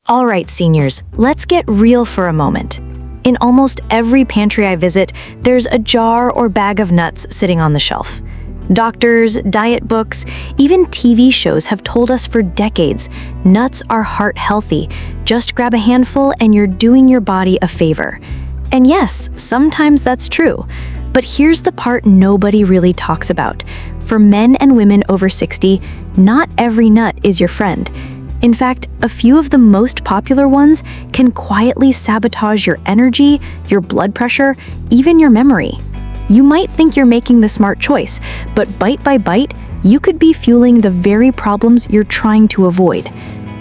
All right, seniors, let's get real for a moment. In almost every pantry I visit, there's a jar or bag of nuts sitting on the shelf. Doctors, diet books, even TV shows have told us for decades, nuts are heart healthy. Just grab a handful and you're doing your body a favor. And yes, sometimes that's true. But here's the part nobody really talks about. For men and women over 60, not every nut is your friend. In fact, a few of the most popular ones can quietly sabotage your energy, your blood pressure, even your memory. You might think you're making the smart choice, but bite by bite, you could be fueling the very problems you're trying to avoid.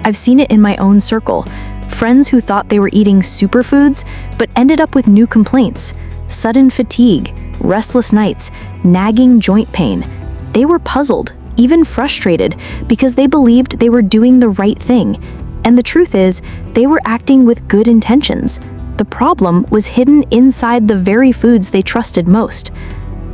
I've seen it in my own circle. Friends who thought they were eating superfoods, but ended up with new complaints. Sudden fatigue, restless nights, nagging joint pain. They were puzzled, even frustrated, because they believed they were doing the right thing. And the truth is, they were acting with good intentions. The problem was hidden inside the very foods they trusted most.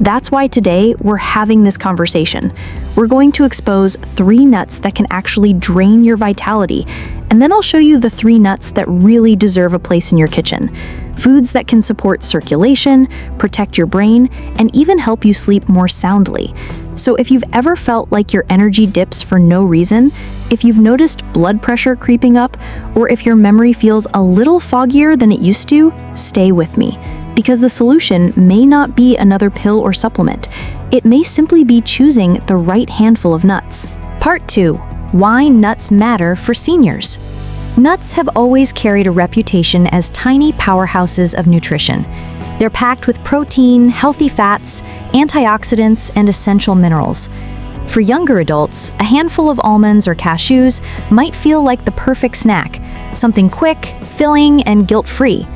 That's why today we're having this conversation. We're going to expose 3 nuts that can actually drain your vitality, and then I'll show you the 3 nuts that really deserve a place in your kitchen. Foods that can support circulation, protect your brain, and even help you sleep more soundly. So if you've ever felt like your energy dips for no reason, if you've noticed blood pressure creeping up, or if your memory feels a little foggier than it used to, stay with me. Because the solution may not be another pill or supplement. It may simply be choosing the right handful of nuts. Part 2. Why nuts matter for seniors. Nuts have always carried a reputation as tiny powerhouses of nutrition. They're packed with protein, healthy fats, antioxidants, and essential minerals. For younger adults, a handful of almonds or cashews might feel like the perfect snack, something quick, filling, and guilt-free.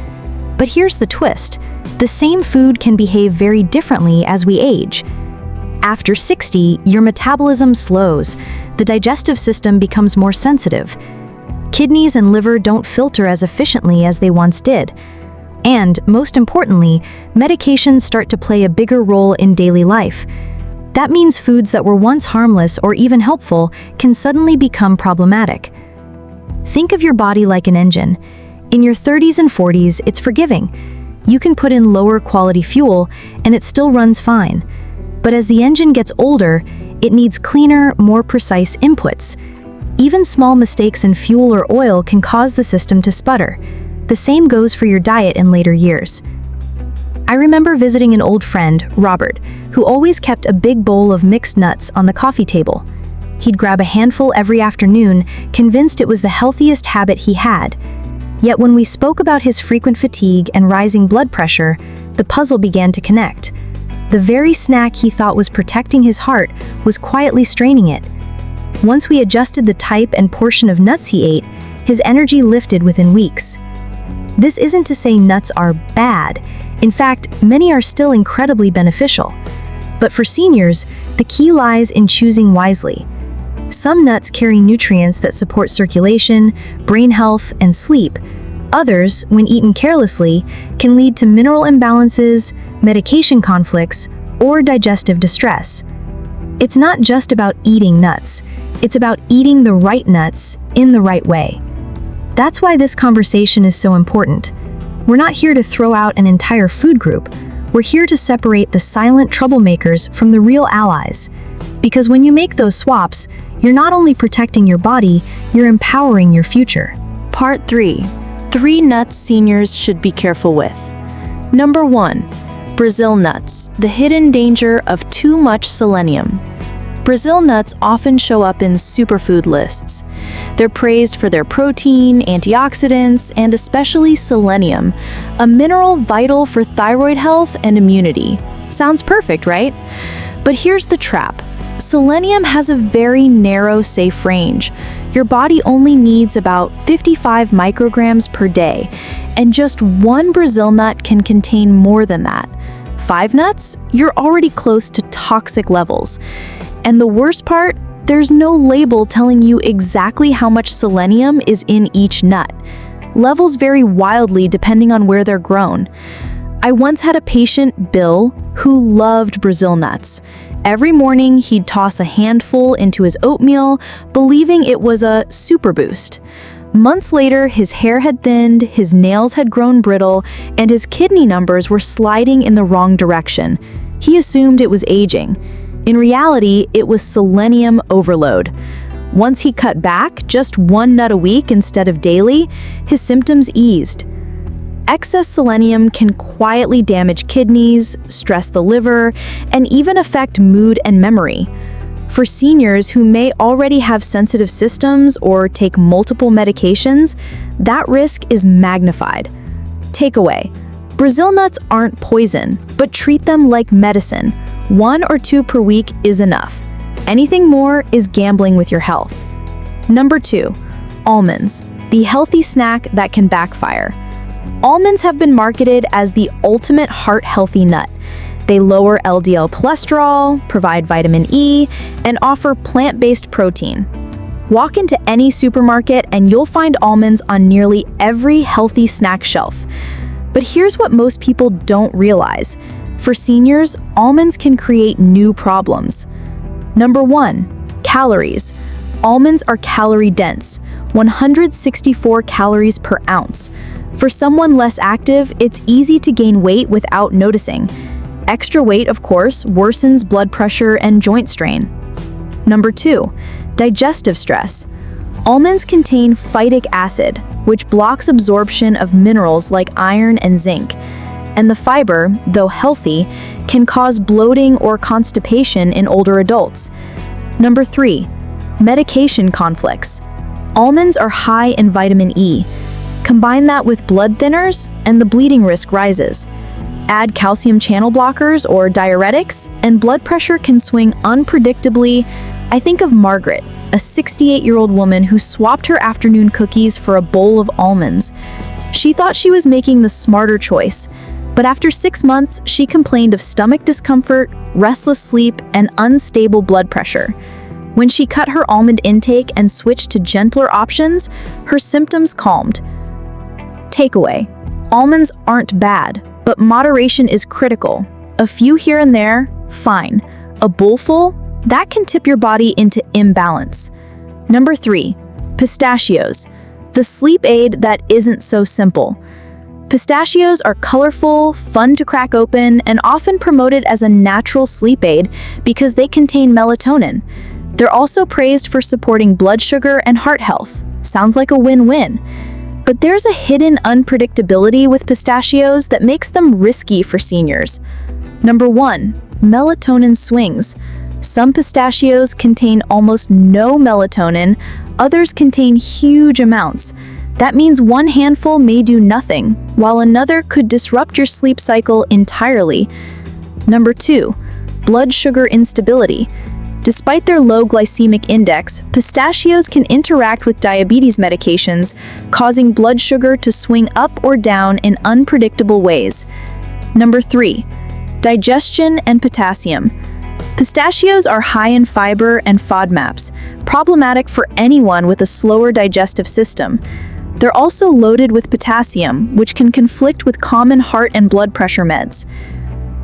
But here's the twist. The same food can behave very differently as we age. After 60, your metabolism slows. The digestive system becomes more sensitive. Kidneys and liver don't filter as efficiently as they once did. And, most importantly, medications start to play a bigger role in daily life. That means foods that were once harmless or even helpful can suddenly become problematic. Think of your body like an engine. In your 30s and 40s, it's forgiving. You can put in lower quality fuel and it still runs fine. But as the engine gets older, it needs cleaner, more precise inputs. Even small mistakes in fuel or oil can cause the system to sputter. The same goes for your diet in later years. I remember visiting an old friend, Robert, who always kept a big bowl of mixed nuts on the coffee table. He'd grab a handful every afternoon, convinced it was the healthiest habit he had. Yet when we spoke about his frequent fatigue and rising blood pressure, the puzzle began to connect. The very snack he thought was protecting his heart was quietly straining it. Once we adjusted the type and portion of nuts he ate, his energy lifted within weeks. This isn't to say nuts are bad. In fact, many are still incredibly beneficial. But for seniors, the key lies in choosing wisely. Some nuts carry nutrients that support circulation, brain health, and sleep. Others, when eaten carelessly, can lead to mineral imbalances, medication conflicts, or digestive distress. It's not just about eating nuts. It's about eating the right nuts in the right way. That's why this conversation is so important. We're not here to throw out an entire food group. We're here to separate the silent troublemakers from the real allies. Because when you make those swaps, you're not only protecting your body, you're empowering your future. Part 3. 3 nuts seniors should be careful with. Number 1. Brazil nuts, the hidden danger of too much selenium. Brazil nuts often show up in superfood lists. They're praised for their protein, antioxidants, and especially selenium, a mineral vital for thyroid health and immunity. Sounds perfect, right? But here's the trap. Selenium has a very narrow safe range. Your body only needs about 55 micrograms per day, and just 1 Brazil nut can contain more than that. 5 nuts? You're already close to toxic levels. And the worst part, there's no label telling you exactly how much selenium is in each nut. Levels vary wildly depending on where they're grown. I once had a patient, Bill, who loved Brazil nuts. Every morning, he'd toss a handful into his oatmeal, believing it was a super boost. Months later, his hair had thinned, his nails had grown brittle, and his kidney numbers were sliding in the wrong direction. He assumed it was aging. In reality, it was selenium overload. Once he cut back, just 1 nut a week instead of daily, his symptoms eased. Excess selenium can quietly damage kidneys, stress the liver, and even affect mood and memory. For seniors who may already have sensitive systems or take multiple medications, that risk is magnified. Takeaway: Brazil nuts aren't poison, but treat them like medicine. 1 or 2 per week is enough. Anything more is gambling with your health. Number 2, almonds, the healthy snack that can backfire. Almonds have been marketed as the ultimate heart-healthy nut. They lower LDL cholesterol, provide vitamin E, and offer plant-based protein. Walk into any supermarket and you'll find almonds on nearly every healthy snack shelf. But here's what most people don't realize. For seniors, almonds can create new problems. Number 1, calories. Almonds are calorie-dense, 164 calories per ounce. For someone less active, it's easy to gain weight without noticing. Extra weight, of course, worsens blood pressure and joint strain. Number 2, digestive stress. Almonds contain phytic acid, which blocks absorption of minerals like iron and zinc. And the fiber, though healthy, can cause bloating or constipation in older adults. Number 3, medication conflicts. Almonds are high in vitamin E. Combine that with blood thinners, and the bleeding risk rises. Add calcium channel blockers or diuretics, and blood pressure can swing unpredictably. I think of Margaret, a 68-year-old woman who swapped her afternoon cookies for a bowl of almonds. She thought she was making the smarter choice, but after 6 months, she complained of stomach discomfort, restless sleep, and unstable blood pressure. When she cut her almond intake and switched to gentler options, her symptoms calmed. Takeaway: almonds aren't bad, but moderation is critical. A few here and there, fine. A bowlful? That can tip your body into imbalance. Number 3, pistachios, the sleep aid that isn't so simple. Pistachios are colorful, fun to crack open, and often promoted as a natural sleep aid because they contain melatonin. They're also praised for supporting blood sugar and heart health. Sounds like a win-win. But there's a hidden unpredictability with pistachios that makes them risky for seniors. Number 1, melatonin swings. Some pistachios contain almost no melatonin, others contain huge amounts. That means one handful may do nothing, while another could disrupt your sleep cycle entirely. Number 2, blood sugar instability. Despite their low glycemic index, pistachios can interact with diabetes medications, causing blood sugar to swing up or down in unpredictable ways. Number 3, digestion and potassium. Pistachios are high in fiber and FODMAPs, problematic for anyone with a slower digestive system. They're also loaded with potassium, which can conflict with common heart and blood pressure meds.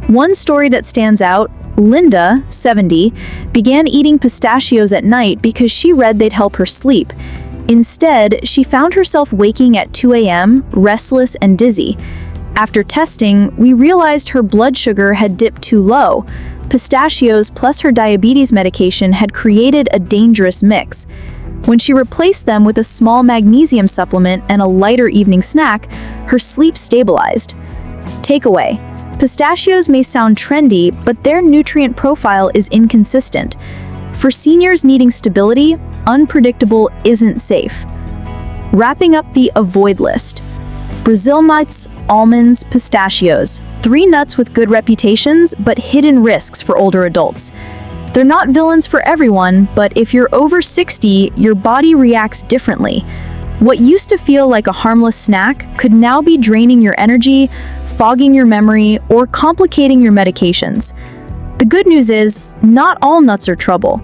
One story that stands out: Linda, 70, began eating pistachios at night because she read they'd help her sleep. Instead, she found herself waking at 2 a.m., restless and dizzy. After testing, we realized her blood sugar had dipped too low. Pistachios plus her diabetes medication had created a dangerous mix. When she replaced them with a small magnesium supplement and a lighter evening snack, her sleep stabilized. Takeaway: pistachios may sound trendy, but their nutrient profile is inconsistent. For seniors needing stability, unpredictable isn't safe. Wrapping up the avoid list: Brazil nuts, almonds, pistachios. 3 nuts with good reputations, but hidden risks for older adults. They're not villains for everyone, but if you're over 60, your body reacts differently. What used to feel like a harmless snack could now be draining your energy, fogging your memory, or complicating your medications. The good news is, not all nuts are trouble.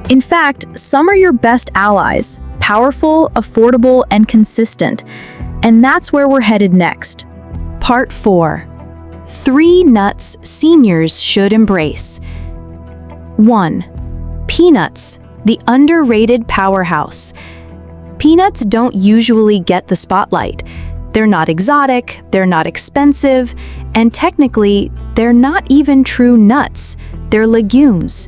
In fact, some are your best allies: powerful, affordable, and consistent. And that's where we're headed next. Part 4. 3 nuts seniors should embrace. 1. Peanuts, the underrated powerhouse. Peanuts don't usually get the spotlight. They're not exotic, they're not expensive, and technically, they're not even true nuts. They're legumes.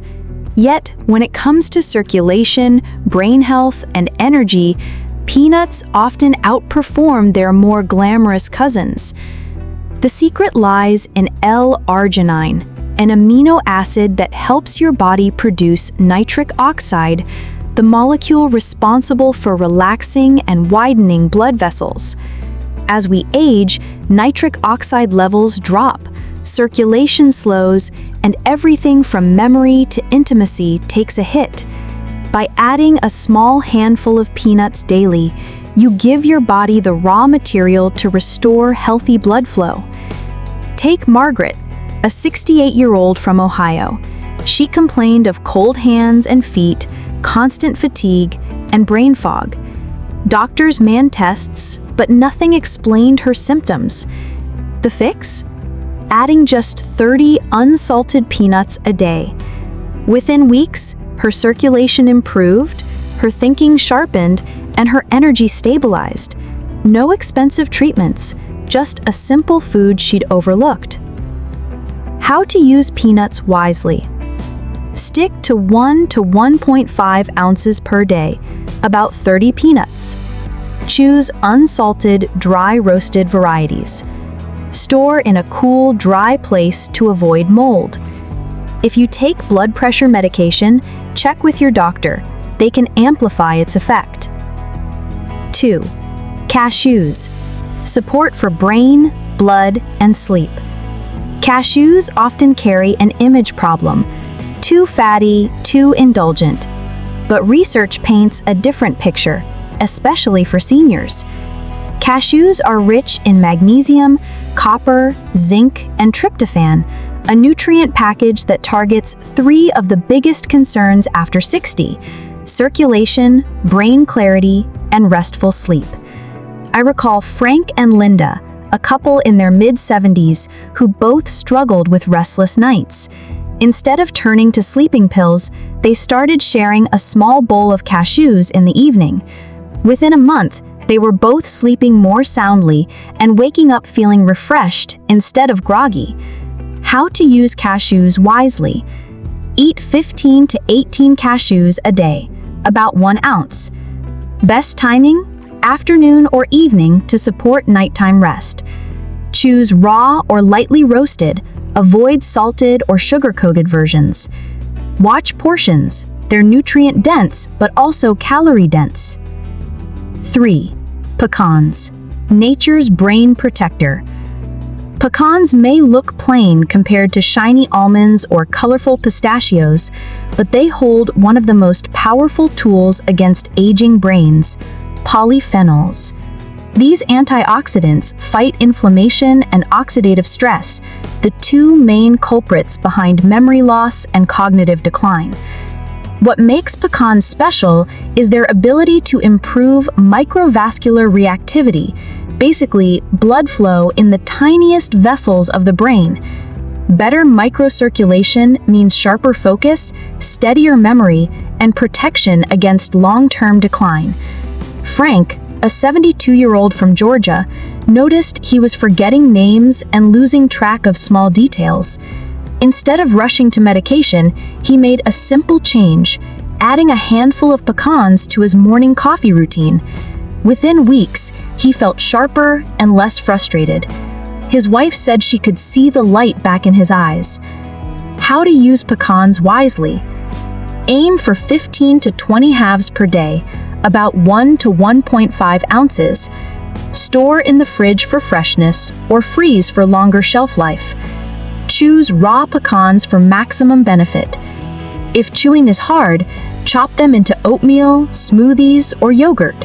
Yet, when it comes to circulation, brain health, and energy, peanuts often outperform their more glamorous cousins. The secret lies in L-arginine, an amino acid that helps your body produce nitric oxide, the molecule responsible for relaxing and widening blood vessels. As we age, nitric oxide levels drop, circulation slows, and everything from memory to intimacy takes a hit. By adding a small handful of peanuts daily, you give your body the raw material to restore healthy blood flow. Take Margaret, a 68-year-old from Ohio. She complained of cold hands and feet, constant fatigue, and brain fog. Doctors ran tests, but nothing explained her symptoms. The fix? Adding just 30 unsalted peanuts a day. Within weeks, her circulation improved, her thinking sharpened, and her energy stabilized. No expensive treatments, just a simple food she'd overlooked. How to use peanuts wisely. Stick to 1 to 1.5 ounces per day, about 30 peanuts. Choose unsalted, dry roasted varieties. Store in a cool, dry place to avoid mold. If you take blood pressure medication, check with your doctor. They can amplify its effect. 2. Cashews. Support for brain, blood, and sleep. Cashews often carry an image problem. Too fatty, too indulgent. But research paints a different picture, especially for seniors. Cashews are rich in magnesium, copper, zinc, and tryptophan, a nutrient package that targets 3 of the biggest concerns after 60: circulation, brain clarity, and restful sleep. I recall Frank and Linda, a couple in their mid-70s who both struggled with restless nights. Instead of turning to sleeping pills, they started sharing a small bowl of cashews in the evening. Within a month, they were both sleeping more soundly and waking up feeling refreshed instead of groggy. How to use cashews wisely. Eat 15 to 18 cashews a day, about 1 ounce. Best timing? Afternoon or evening to support nighttime rest. Choose raw or lightly roasted. Avoid salted or sugar-coated versions. Watch portions. They're nutrient-dense but also calorie-dense. 3. Pecans. Nature's brain protector. Pecans may look plain compared to shiny almonds or colorful pistachios, but they hold one of the most powerful tools against aging brains: polyphenols. These antioxidants fight inflammation and oxidative stress, the 2 main culprits behind memory loss and cognitive decline. What makes pecans special is their ability to improve microvascular reactivity, basically blood flow in the tiniest vessels of the brain. Better microcirculation means sharper focus, steadier memory, and protection against long-term decline. Frank, a 72-year-old from Georgia, noticed he was forgetting names and losing track of small details. Instead of rushing to medication, he made a simple change, adding a handful of pecans to his morning coffee routine. Within weeks, he felt sharper and less frustrated. His wife said she could see the light back in his eyes. How to use pecans wisely. Aim for 15 to 20 halves per day, about 1 to 1.5 ounces. Store in the fridge for freshness or freeze for longer shelf life. Choose raw pecans for maximum benefit. If chewing is hard, chop them into oatmeal, smoothies, or yogurt.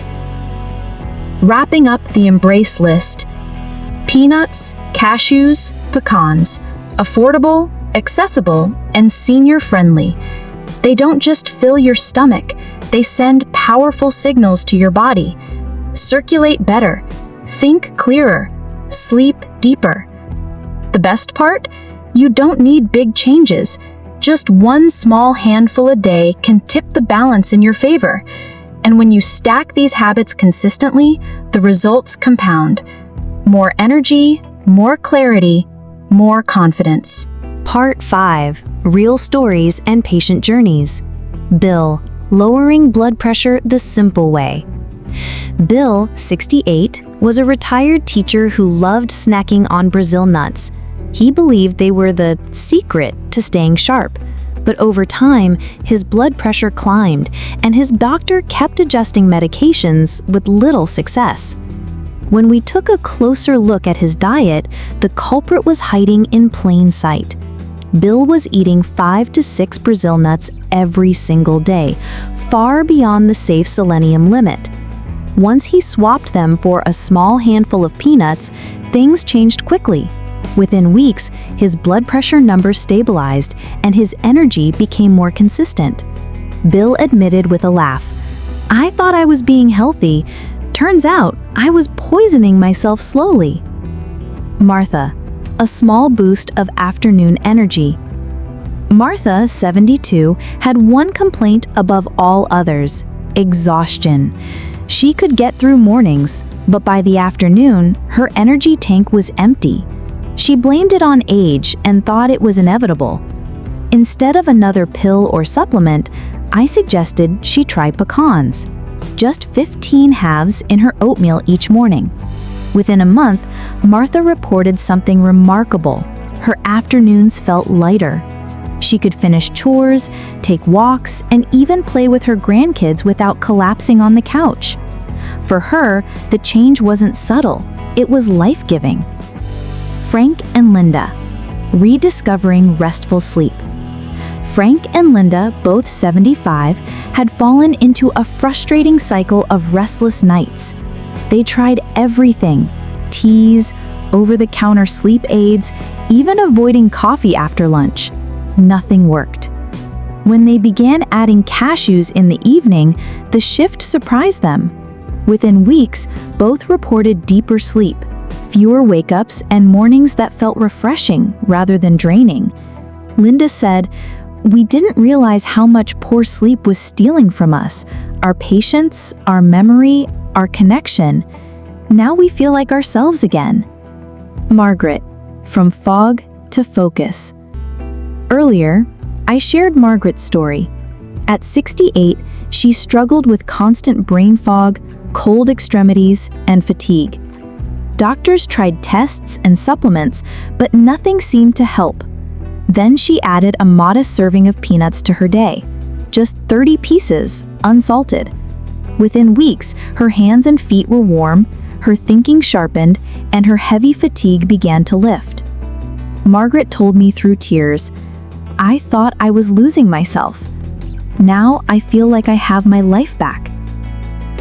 Wrapping up the embrace list: peanuts, cashews, pecans. Affordable, accessible, and senior-friendly. They don't just fill your stomach, they send powerful signals to your body. Circulate better, think clearer, sleep deeper. The best part? You don't need big changes. Just 1 small handful a day can tip the balance in your favor. And when you stack these habits consistently, the results compound. More energy, more clarity, more confidence. Part 5. Real Stories and Patient Journeys. Bill, lowering blood pressure the simple way. Bill, 68, was a retired teacher who loved snacking on Brazil nuts. He believed they were the secret to staying sharp. But over time, his blood pressure climbed, and his doctor kept adjusting medications with little success. When we took a closer look at his diet, the culprit was hiding in plain sight. Bill was eating 5 to 6 Brazil nuts every single day, far beyond the safe selenium limit. Once he swapped them for a small handful of peanuts, things changed quickly. Within weeks, his blood pressure numbers stabilized and his energy became more consistent. Bill admitted with a laugh, "I thought I was being healthy. Turns out I was poisoning myself slowly." Martha, a small boost of afternoon energy. Martha, 72, had one complaint above all others: exhaustion. She could get through mornings, but by the afternoon, her energy tank was empty. She blamed it on age and thought it was inevitable. Instead of another pill or supplement, I suggested she try pecans. Just 15 halves in her oatmeal each morning. Within a month, Martha reported something remarkable. Her afternoons felt lighter. She could finish chores, take walks, and even play with her grandkids without collapsing on the couch. For her, the change wasn't subtle, it was life-giving. Frank and Linda, rediscovering restful sleep. Frank and Linda, both 75, had fallen into a frustrating cycle of restless nights. They tried everything: teas, over-the-counter sleep aids, even avoiding coffee after lunch. Nothing worked. When they began adding cashews in the evening, the shift surprised them. Within weeks, both reported deeper sleep, fewer wake-ups, and mornings that felt refreshing rather than draining. Linda said, "We didn't realize how much poor sleep was stealing from us, our patience, our memory, our connection. Now we feel like ourselves again." Margaret, from fog to focus. Earlier, I shared Margaret's story. At 68, she struggled with constant brain fog, cold extremities, and fatigue. Doctors tried tests and supplements, but nothing seemed to help. Then she added a modest serving of peanuts to her day, just 30 pieces, unsalted. Within weeks, her hands and feet were warm, her thinking sharpened, and her heavy fatigue began to lift. Margaret told me through tears, "I thought I was losing myself. Now I feel like I have my life back."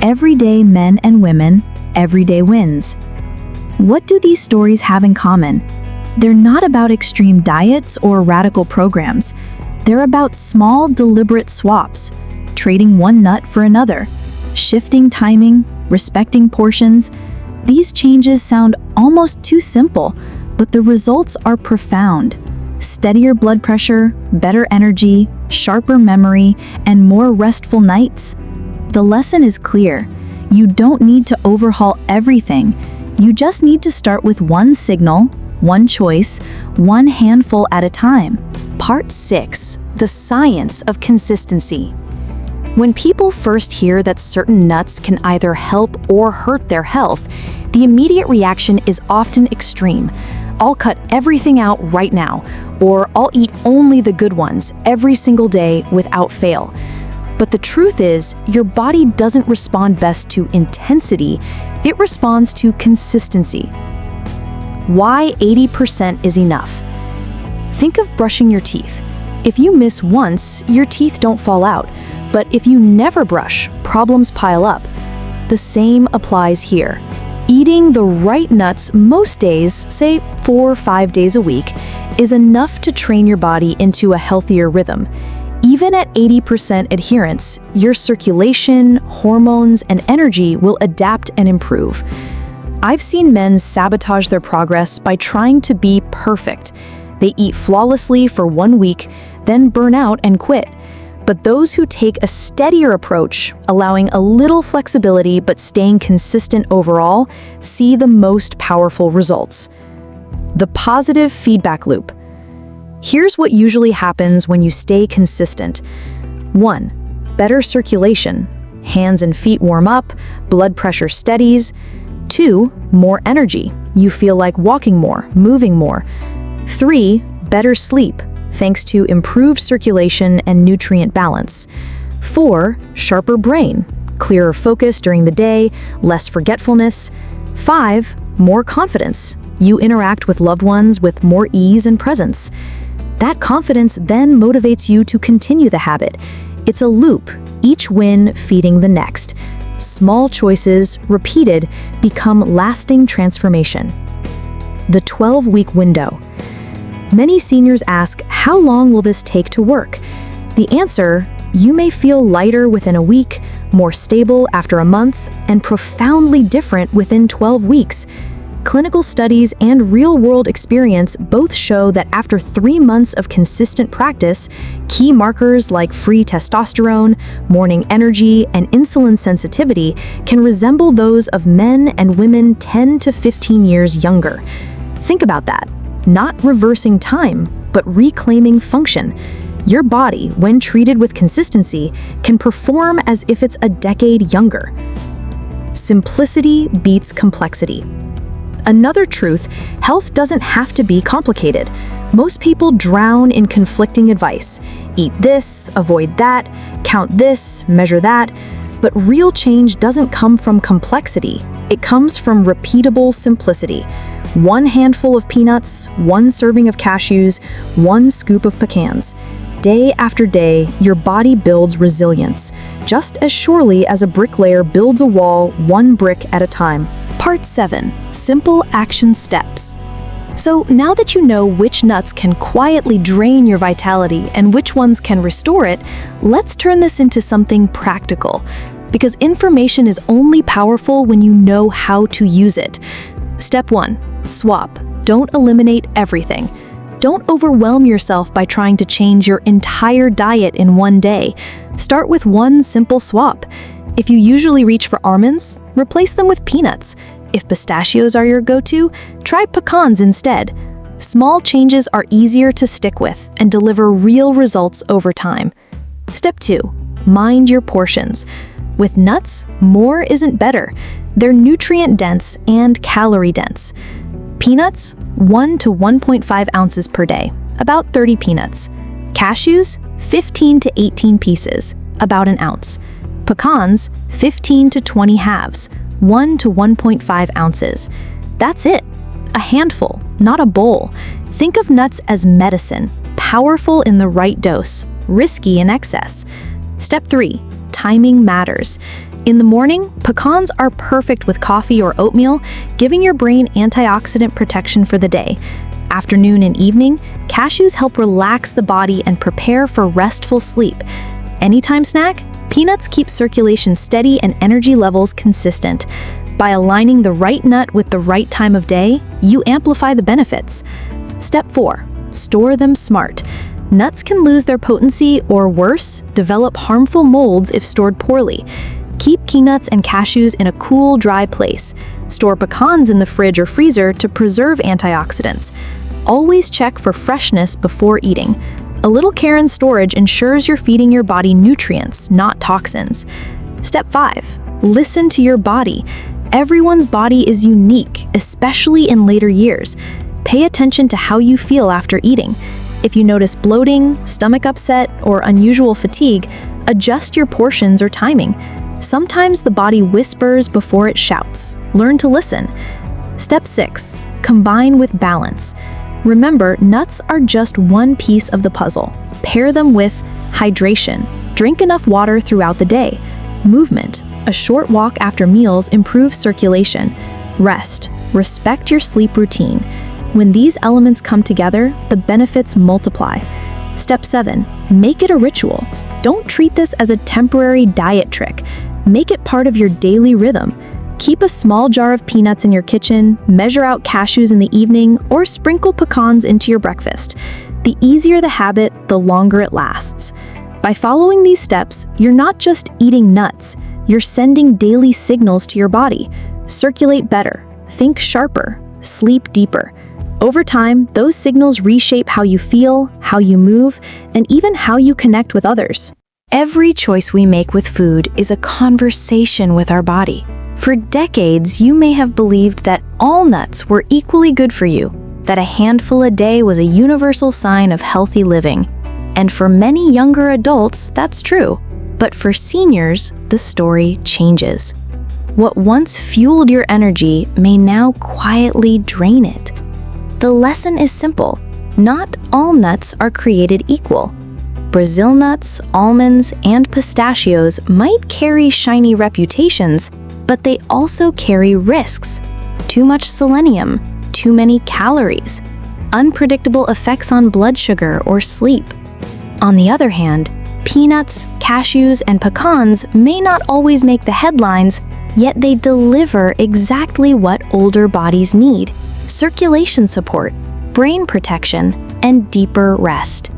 Everyday men and women, everyday wins. What do these stories have in common? They're not about extreme diets or radical programs. They're about small, deliberate swaps, trading one nut for another, shifting timing, respecting portions. These changes sound almost too simple, but the results are profound. Steadier blood pressure, better energy, sharper memory, and more restful nights. The lesson is clear. You don't need to overhaul everything. You just need to start with one signal, one choice, one handful at a time. Part 6. The Science of Consistency. When people first hear that certain nuts can either help or hurt their health, the immediate reaction is often extreme. "I'll cut everything out right now," or "I'll eat only the good ones every single day without fail." But the truth is, your body doesn't respond best to intensity, it responds to consistency. Why 80% is enough? Think of brushing your teeth. If you miss once, your teeth don't fall out. But if you never brush, problems pile up. The same applies here. Eating the right nuts most days, say 4 or 5 days a week, is enough to train your body into a healthier rhythm. Even at 80% adherence, your circulation, hormones, and energy will adapt and improve. I've seen men sabotage their progress by trying to be perfect. They eat flawlessly for 1 week, then burn out and quit. But those who take a steadier approach, allowing a little flexibility but staying consistent overall, see the most powerful results. The positive feedback loop. Here's what usually happens when you stay consistent. 1. Better circulation. Hands and feet warm up, blood pressure steadies. 2. More energy. You feel like walking more, moving more. 3. Better sleep, thanks to improved circulation and nutrient balance. 4. Sharper brain, clearer focus during the day, less forgetfulness. 5. More confidence. You interact with loved ones with more ease and presence. That confidence then motivates you to continue the habit. It's a loop, each win feeding the next. Small choices, repeated, become lasting transformation. The 12-week window. Many seniors ask, how long will this take to work? The answer, you may feel lighter within a week, more stable after a month, and profoundly different within 12 weeks. Clinical studies and real-world experience both show that after 3 months of consistent practice, key markers like free testosterone, morning energy, and insulin sensitivity can resemble those of men and women 10 to 15 years younger. Think about that. Not reversing time, but reclaiming function. Your body, when treated with consistency, can perform as if it's a decade younger. Simplicity beats complexity. Another truth, health doesn't have to be complicated. Most people drown in conflicting advice. Eat this, avoid that, count this, measure that. But real change doesn't come from complexity. It comes from repeatable simplicity. 1 handful of peanuts, 1 serving of cashews, 1 scoop of pecans. Day after day, your body builds resilience, just as surely as a bricklayer builds a wall 1 brick at a time. Part 7. Simple action steps. So now that you know which nuts can quietly drain your vitality and which ones can restore it, let's turn this into something practical. Because information is only powerful when you know how to use it. Step 1. Swap. Don't eliminate everything. Don't overwhelm yourself by trying to change your entire diet in one day. Start with 1 simple swap. If you usually reach for almonds, replace them with peanuts. If pistachios are your go-to, try pecans instead. Small changes are easier to stick with and deliver real results over time. Step 2. Mind your portions. With nuts, more isn't better. They're nutrient-dense and calorie-dense. Peanuts, 1 to 1.5 ounces per day, about 30 peanuts. Cashews, 15 to 18 pieces, about an ounce. Pecans, 15 to 20 halves, 1 to 1.5 ounces. That's it. A handful, not a bowl. Think of nuts as medicine, powerful in the right dose, risky in excess. Step 3. Timing matters. In the morning, pecans are perfect with coffee or oatmeal, giving your brain antioxidant protection for the day. Afternoon and evening, cashews help relax the body and prepare for restful sleep. Anytime snack? Peanuts keep circulation steady and energy levels consistent. By aligning the right nut with the right time of day, you amplify the benefits. Step 4. Store them smart. Nuts can lose their potency or worse, develop harmful molds if stored poorly. Keep peanuts and cashews in a cool, dry place. Store pecans in the fridge or freezer to preserve antioxidants. Always check for freshness before eating. A little care in storage ensures you're feeding your body nutrients, not toxins. Step 5. Listen to your body. Everyone's body is unique, especially in later years. Pay attention to how you feel after eating. If you notice bloating, stomach upset, or unusual fatigue, adjust your portions or timing. Sometimes the body whispers before it shouts. Learn to listen. Step 6. Combine with balance. Remember, nuts are just one piece of the puzzle. Pair them with hydration. Drink enough water throughout the day. Movement. A short walk after meals improves circulation. Rest. Respect your sleep routine. When these elements come together, the benefits multiply. Step 7. Make it a ritual. Don't treat this as a temporary diet trick. Make it part of your daily rhythm. Keep a small jar of peanuts in your kitchen, measure out cashews in the evening, or sprinkle pecans into your breakfast. The easier the habit, the longer it lasts. By following these steps, you're not just eating nuts, you're sending daily signals to your body. Circulate better, think sharper, sleep deeper. Over time, those signals reshape how you feel, how you move, and even how you connect with others. Every choice we make with food is a conversation with our body. For decades, you may have believed that all nuts were equally good for you, that a handful a day was a universal sign of healthy living. And for many younger adults, that's true. But for seniors, the story changes. What once fueled your energy may now quietly drain it. The lesson is simple. Not all nuts are created equal. Brazil nuts, almonds, and pistachios might carry shiny reputations, but they also carry risks. Too much selenium, too many calories, unpredictable effects on blood sugar or sleep. On the other hand, peanuts, cashews, and pecans may not always make the headlines, yet they deliver exactly what older bodies need: circulation support, brain protection, and deeper rest.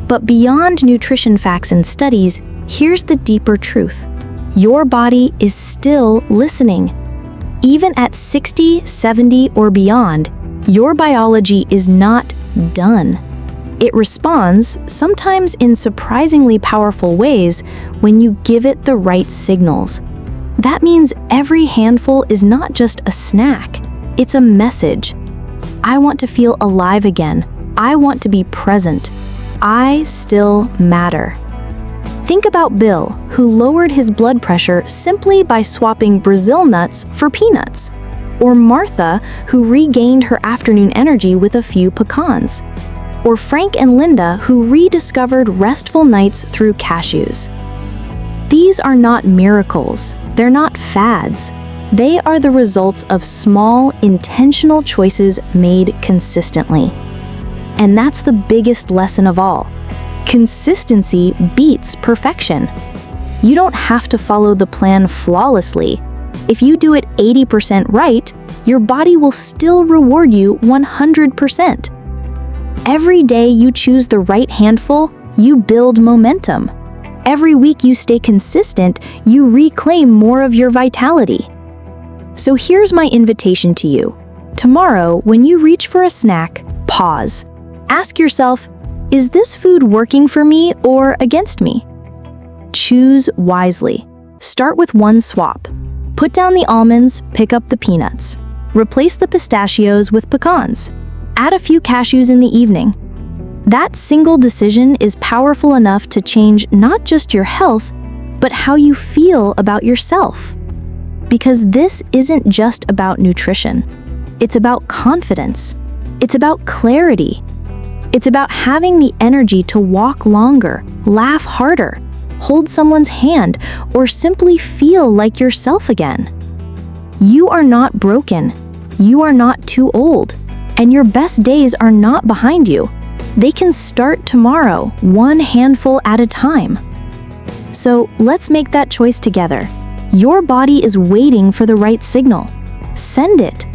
But beyond nutrition facts and studies, here's the deeper truth. Your body is still listening. Even at 60, 70, or beyond, your biology is not done. It responds, sometimes in surprisingly powerful ways, when you give it the right signals. That means every handful is not just a snack, it's a message. I want to feel alive again. I want to be present. I still matter. Think about Bill, who lowered his blood pressure simply by swapping Brazil nuts for peanuts, or Martha, who regained her afternoon energy with a few pecans, or Frank and Linda, who rediscovered restful nights through cashews. These are not miracles. They're not fads. They are the results of small, intentional choices made consistently. And that's the biggest lesson of all. Consistency beats perfection. You don't have to follow the plan flawlessly. If you do it 80% right, your body will still reward you 100%. Every day you choose the right handful, you build momentum. Every week you stay consistent, you reclaim more of your vitality. So here's my invitation to you. Tomorrow, when you reach for a snack, pause. Ask yourself, is this food working for me or against me? Choose wisely. Start with one swap. Put down the almonds, pick up the peanuts. Replace the pistachios with pecans. Add a few cashews in the evening. That single decision is powerful enough to change not just your health, but how you feel about yourself. Because this isn't just about nutrition. It's about confidence. It's about clarity. It's about having the energy to walk longer, laugh harder, hold someone's hand, or simply feel like yourself again. You are not broken. You are not too old. And your best days are not behind you. They can start tomorrow, one handful at a time. So let's make that choice together. Your body is waiting for the right signal. Send it.